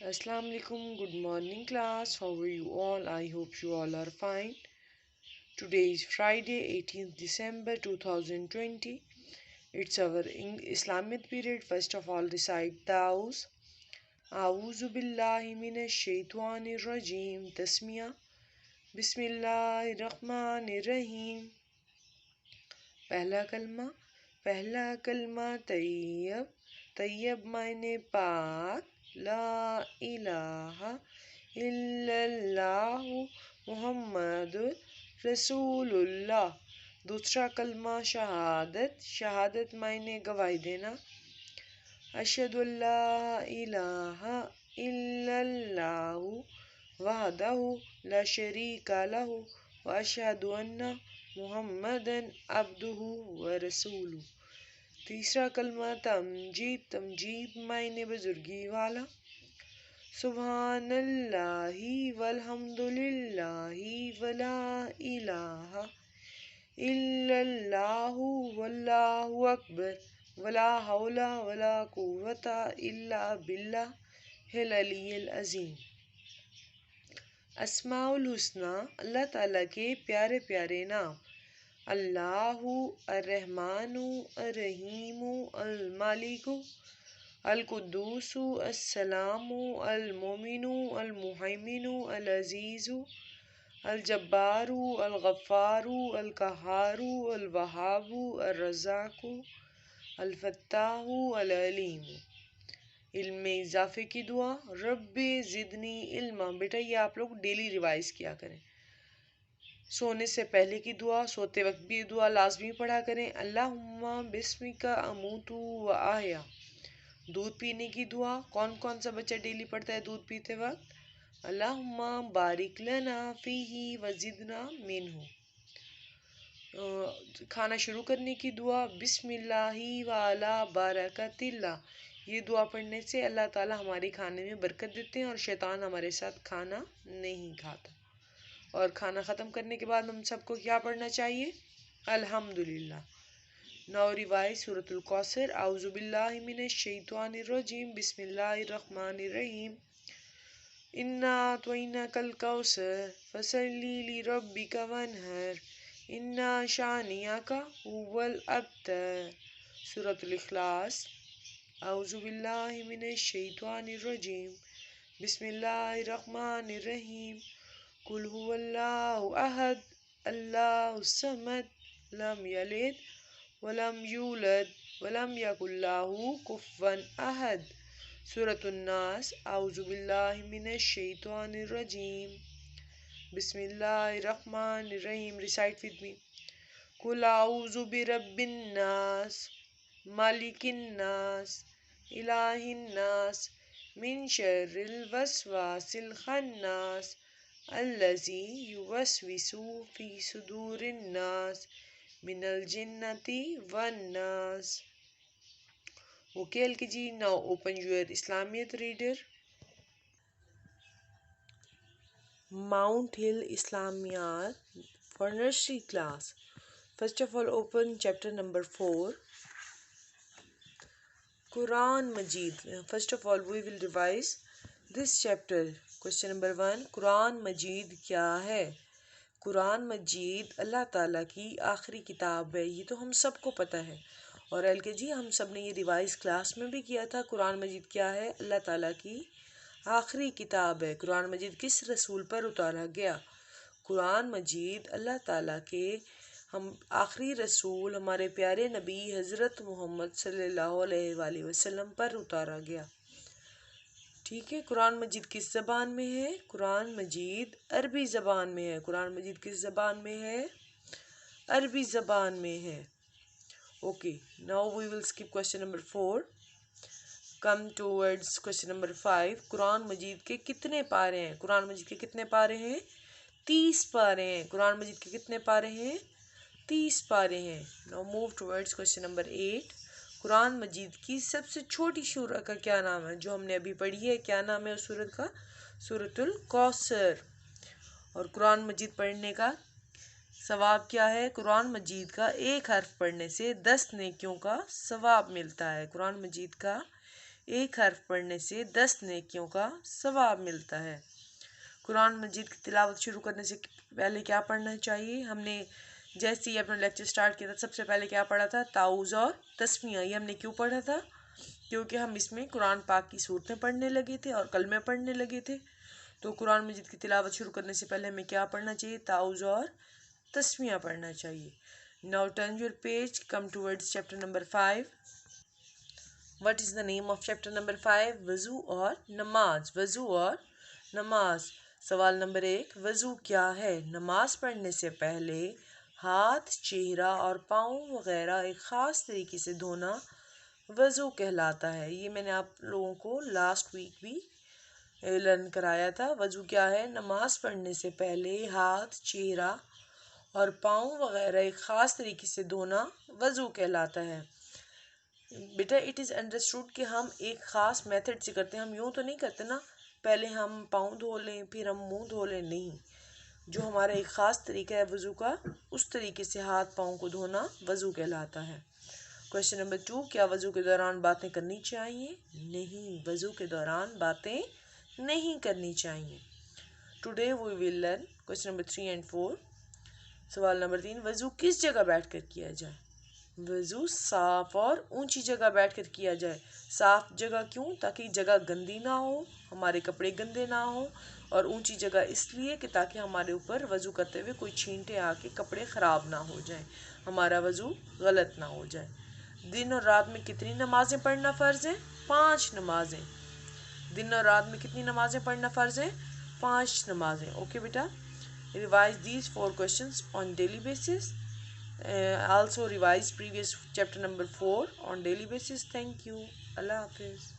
Assalamu alaikum. Good morning, class. How are you all? I hope you all are fine. Today is Friday, 18th December 2020. It's our Islamic period. First of all, recite Tauz. A'udhu billahi minash shaitanir rajim. Tasmiya. Bismillahir rahmanir rahim. पहला कलमा तैयब तैयब मायने पाक ला इलाहा इल्लल्लाहु मुहम्मद रसूलुल्लाह। दूसरा कलमा शहादत शहादत मायने गवाही देना। अशहदु अल्ला इलाहा इल्लल्लाहु वहदहु ला शरीका लहु व अशहदु अन्ना मुहम्मदन अब्दुहु व रसूलुहु। तीसरा कलमा तमजीद तमजीद मायने बुजुर्गी वाला। सुब्हानल्लाहि वल्हम्दुलिल्लाहि वला इलाहा इल्लल्लाहु वल्लाहु अकबर वला हौला वला कुव्वता इल्ला बिल्लाहिल अलिय्यिल अज़ीम। अस्माउल हुस्ना अल्लाह ताला के प्यारे प्यारे नाम। अल्लाहु अर्रहमानु अर्रहीमु अल-मालिकु अल-कुद्दूसु अस्सलामु अल-मोमिनु अल-मुहैमिनु अल-अज़ीज़ु अल-जब्बारु अल-गफ्फारु अल-कहारु अल-वहाबु अर-रज़्ज़ाक़ु अल-फत्ताहु अल-अलीमु। इल्म में इजाफे की दुआ रब्बी ज़िदनी इल्मा। बेटा ये आप लोग डेली रिवाइज किया करें। सोने से पहले की दुआ, सोते वक्त भी दुआ लाजमी पढ़ा करें। अल्लाहुम्मा बिस्मिका अमूतु व आया। दूध पीने की दुआ कौन कौन सा बच्चा डेली पढ़ता है दूध पीते वक्त? अल्लाहुम्मा बारिक लना फीही व ज़िदना मिन्हु। खाना शुरू करने की दुआ बिस्मिल्लाहि व अला बरकतिल्लाह। ये दुआ पढ़ने से अल्लाह ताला हमारे खाने में बरकत देते हैं और शैतान हमारे साथ खाना नहीं खाता। और खाना ख़त्म करने के बाद हम सबको क्या पढ़ना चाहिए? अल्हम्दुलिल्लाह। नाउ रिवाइज सूरतुल कौसर। औज़ु बिल्लाहि मिनश शैतानिर रजीम बिस्मिल्लाहिर रहमानिर रहीम। इन्ना अतैनाकल कौसर फसल्ली लिरब्बिका वन्हर इन्ना शानियाका हुवल अब्तर। सूरतुल इखलास। औज़ु बिल्लाहि मिनश शैतानिर रजीम बिस्मिल्लाहिर रहमानिर रहीम। कुल हुवल्लाहु अहद अल्लाहुस समद लम यलिद वलम यूलद वलम यकुल लहू कुफुवन अहद। सूरतुन नास। औज़ु बिल्लाहि मिनश शैतानिर रजीम बिस्मिल्लाहिर रहमानिर रहीम। Recite with me. कुल औज़ु बिरब्बिन नास मालिकिन नास इलाहिन नास मिन शर्रिल वसवासिल खन्नास अल्लज़ी युवस्विसु फी सुदूरिन नास मिनल जिन्नति वन नास। Okay LKG, now open your Islamic reader. Mount Hill Islamiyat for nursery class. First of all, open chapter number 4. Quran Majid. First of all, we will revise this chapter. Question number 1. Quran Majid क्या है? कुरान मजीद अल्लाह ताला की आखिरी किताब है। ये तो हम सबको पता है और LKG हम सब ने ये रिवाइज क्लास में भी किया था। कुरान मजीद क्या है? अल्लाह ताला की आखिरी किताब है। कुरान मजीद किस रसूल पर उतारा गया? कुरान मजीद अल्लाह ताला के हम आखिरी रसूल हमारे प्यारे नबी हज़रत मोहम्मद सल्लल्लाहु अलैहि वसल्लम पर उतारा गया। ठीक है। कुरान मजीद किस ज़बान में है? कुरान मजीद अरबी ज़बान में है। कुरान मजीद किस ज़बान में है? अरबी ज़बान में है। Okay, now we will skip question number 4। Come towards question number 5। Quran Majeed के कितने पारे हैं? कुरान मजीद के कितने पारे हैं? 30 पारे हैं। कुरान मजीद के कितने पारे हैं? 30 पारे हैं। Now move towards question number 8। Quran Majeed की सबसे छोटी सूरत का क्या नाम है? जो हमने अभी पढ़ी है, क्या नाम है उस सूरत का? सूरतुल कौसर। और कुरान मजीद पढ़ने का सवाब क्या है? कुरान मजीद का एक हर्फ पढ़ने से 10 नेकियों का सवाब मिलता है। कुरान मजीद का एक हर्फ पढ़ने से 10 नेकियों का सवाब मिलता है। कुरान मजीद की तिलावत शुरू करने से पहले क्या पढ़ना चाहिए? हमने जैसे ही अपना लेक्चर स्टार्ट किया था सबसे पहले क्या पढ़ा था? ताऊज़ और तस्मिया। ये हमने क्यों पढ़ा था? क्योंकि हम इसमें कुरान पाक की सूरतें पढ़ने लगे थे और कलमे पढ़ने लगे थे। तो कुरान मजीद की तिलावत शुरू करने से पहले हमें क्या पढ़ना चाहिए? ताऊज़ और तस्मिया पढ़ना चाहिए। Now turn your page, come towards chapter number 5। What is the name of chapter number 5? वज़ू और नमाज। वज़ू और नमाज। सवाल नंबर 1, वज़ू क्या है? नमाज पढ़ने से पहले हाथ, चेहरा और पाँव वगैरह एक ख़ास तरीके से धोना वज़ू कहलाता है। ये मैंने आप लोगों को लास्ट वीक भी लर्न कराया था। वज़ू क्या है? नमाज पढ़ने से पहले हाथ, चेहरा और पाँव वगैरह एक ख़ास तरीके से धोना वज़ू कहलाता है। बेटा इट इज़ अंडरस्टूड कि हम एक ख़ास मेथड से करते हैं। हम यूँ तो नहीं करते ना, पहले हम पाँव धो लें फिर हम मुंह धो लें, नहीं। जो हमारा एक ख़ास तरीका है वज़ू का, उस तरीके से हाथ पाँव को धोना वज़ू कहलाता है। क्वेश्चन नंबर 2, क्या वज़ू के दौरान बातें करनी चाहिए? नहीं, वज़ू के दौरान बातें नहीं करनी चाहिए। Today we will learn question number 3 and 4। सवाल नंबर 3, वज़ू किस जगह बैठकर किया जाए? वज़ू साफ़ और ऊंची जगह बैठकर किया जाए। साफ़ जगह क्यों? ताकि जगह गंदी ना हो, हमारे कपड़े गंदे ना हो। और ऊंची जगह इसलिए कि ताकि हमारे ऊपर वज़ू करते हुए कोई छींटे आके कपड़े ख़राब ना हो जाएं, हमारा वज़ू गलत ना हो जाए। दिन और रात में कितनी नमाज़ें पढ़ना फ़र्ज़ है? 5 नमाज़ें। दिन और रात में कितनी नमाज़ें पढ़ना फ़र्ज़ है? 5 नमाज़ें। ओके बेटा, revise these 4 questions on daily basis. Also revise previous chapter number 4 on daily basis. Thank you. Allah Hafiz.